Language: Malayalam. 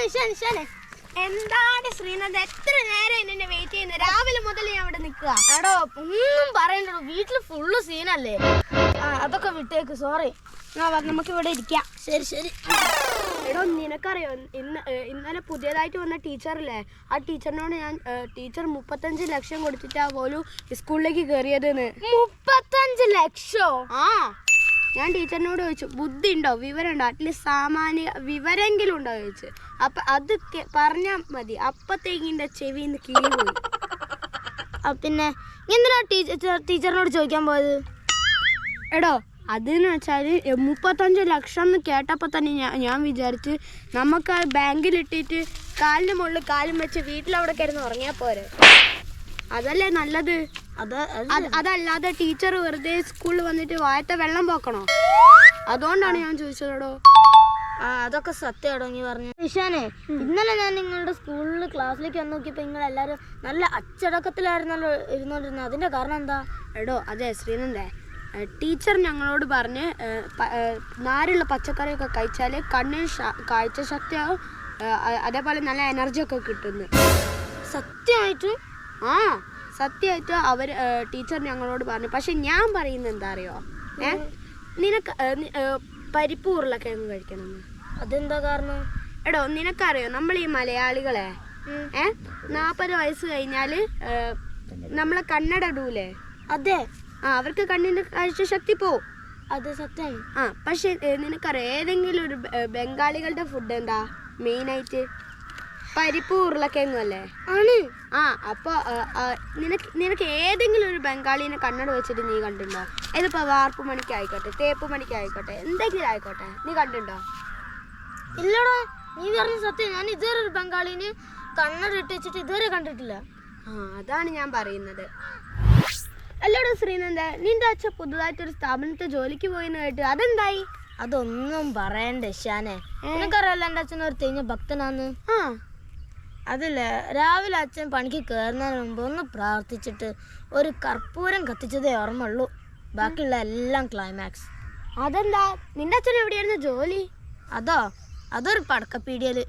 എന്താണ് ശ്രീനന്ദ, എത്ര നേരം എന്നെ വെയിറ്റ് ചെയ്യുന്നത്? രാവിലെ മുതൽ ഞാൻ ഇവിടെ നിൽക്കുക. എടോ ഒന്നും പറയണ്ടോ, വീട്ടിൽ ഫുള്ള് സീനല്ലേ. അതൊക്കെ വിട്ടേക്ക്, സോറി. നമുക്ക് ഇവിടെ ഇരിക്കാം. ശരി. എടോ നിനക്കറിയോ, ഇന്നലെ പുതിയതായിട്ട് വന്ന ടീച്ചറില്ലേ, ആ ടീച്ചറിനോട് ഞാൻ ടീച്ചർ 35 ലക്ഷം കൊടുത്തിട്ടാ പോലും സ്കൂളിലേക്ക് കയറിയതെന്ന്. 35 ലക്ഷോ? ഞാൻ ടീച്ചറിനോട് ചോദിച്ചു, ബുദ്ധി ഉണ്ടോ, വിവരം ഉണ്ടോ, അറ്റ്ലീസ്റ്റ് സാമാന്യ വിവരെങ്കിലും ഉണ്ടോ ചോദിച്ചു. അപ്പം അത് പറഞ്ഞാൽ മതി, അപ്പത്തേക്കിൻ്റെ ചെവിന്ന് കീഴി പോയി. പിന്നെ എന്തിനാ ടീച്ചറിനോട് ചോദിക്കാൻ പോയത്? എടോ അതെന്ന് വെച്ചാൽ 35 ലക്ഷം എന്ന് കേട്ടപ്പോൾ തന്നെ ഞാൻ വിചാരിച്ച് നമുക്ക് ആ ബാങ്കിലിട്ടിട്ട് കാലിന് മുകളിൽ കാലും വെച്ച് വീട്ടിലവിടെ കിടന്ന് ഉറങ്ങിയാൽ പോരെ, അതല്ലേ നല്ലത്. അതല്ലാതെ ടീച്ചർ വെറുതെ സ്കൂളിൽ വന്നിട്ട് വായത്തെ വെള്ളം പോക്കണോ? അതുകൊണ്ടാണ് ഞാൻ ചോദിച്ചതോ. അതൊക്കെ സത്യമാണോ നീ പറഞ്ഞു? ഇഷാനെ, ഇന്നലെ ഞാൻ നിങ്ങളുടെ സ്കൂളിൽ ക്ലാസ്സിലേക്ക് വന്ന് നോക്കിയപ്പോൾ നിങ്ങളെല്ലാവരും നല്ല അച്ചടക്കത്തിലായിരുന്നല്ലോ ഇരുന്നോണ്ടിരുന്നത്. അതിൻ്റെ കാരണം എന്താ? എടോ അതെ ശ്രീനന്ദേ, ടീച്ചർ ഞങ്ങളോട് പറഞ്ഞ് നാരുള്ള പച്ചക്കറിയൊക്കെ കഴിച്ചാൽ കണ്ണിന് കാഴ്ച ശക്തിയാവും, അതേപോലെ നല്ല എനർജി ഒക്കെ കിട്ടുന്നു. സത്യമായിട്ടും? സത്യമായിട്ടും അവർ ടീച്ചർ ഞങ്ങളോട് പറഞ്ഞു. പക്ഷെ ഞാൻ പറയുന്നത് എന്താ അറിയോ, നിനക്ക് പരിപ്പ് ഉരുളക്കിഴങ്ങ് കഴിക്കണമെന്ന്. അതെന്താ കാരണം? എടോ നിനക്കറിയോ, നമ്മൾ ഈ മലയാളികളെ 40 വയസ്സ് കഴിഞ്ഞാൽ നമ്മളെ കണ്ണട ഇടൂലേ? അതെ. അവർക്ക് കണ്ണിൻ്റെ കാഴ്ച ശക്തി പോവും. അത് സത്യമാണ്. പക്ഷെ നിനക്കറിയാം, ഏതെങ്കിലും ഒരു ബംഗാളികളുടെ ഫുഡ് എന്താ മെയിനായിട്ട്? പരിപ്പ് ഉരുളക്കിഴങ്ങും അല്ലേ? ആണ്. അപ്പോൾ നിനക്ക് ഏതെങ്കിലും ഒരു ബംഗാളിനെ കണ്ണട വെച്ചിട്ട് നീ കണ്ടിട്ടുണ്ടോ? ഇതിപ്പോൾ വാർപ്പ് മണിക്കായിക്കോട്ടെ, തേപ്പ് മണിക്കായിക്കോട്ടെ, എന്തെങ്കിലും ആയിക്കോട്ടെ, നീ കണ്ടിട്ടുണ്ടോ? ഇല്ലടോ, നീ പറഞ്ഞ സത്യം. ഞാൻ ഇതുവരെ ഒരു ബംഗാളിന് കണ്ണട ഇട്ട് വെച്ചിട്ട് ഇതുവരെ കണ്ടിട്ടില്ല. അതാണ് ഞാൻ പറയുന്നത്. അല്ലോടോ ശ്രീനന്ദ, നിന്റെ അച്ഛൻ പുതുതായിട്ടൊരു സ്ഥാപനത്തിൽ ജോലിക്ക് പോയിന്ന് കേട്ട്, അതെന്തായി? അതൊന്നും പറയണ്ട ഇഷാനെ. എനിക്കറിയാലോ എൻ്റെ അച്ഛൻ ഒരു തികഞ്ഞ ഭക്തനാന്ന്. അതില്ല, രാവിലെ അച്ഛൻ പണിക്ക് കയറുന്നതിന് മുമ്പ് ഒന്ന് പ്രാർത്ഥിച്ചിട്ട് ഒരു കർപ്പൂരം കത്തിച്ചതേ ഓർമ്മയുള്ളൂ. ബാക്കിയുള്ള എല്ലാം ക്ലൈമാക്സ്. അതെന്താ, നിന്റെ അച്ഛൻ എവിടെയായിരുന്നു ജോലി? അതൊരു പടക്കപ്പീടിയല്.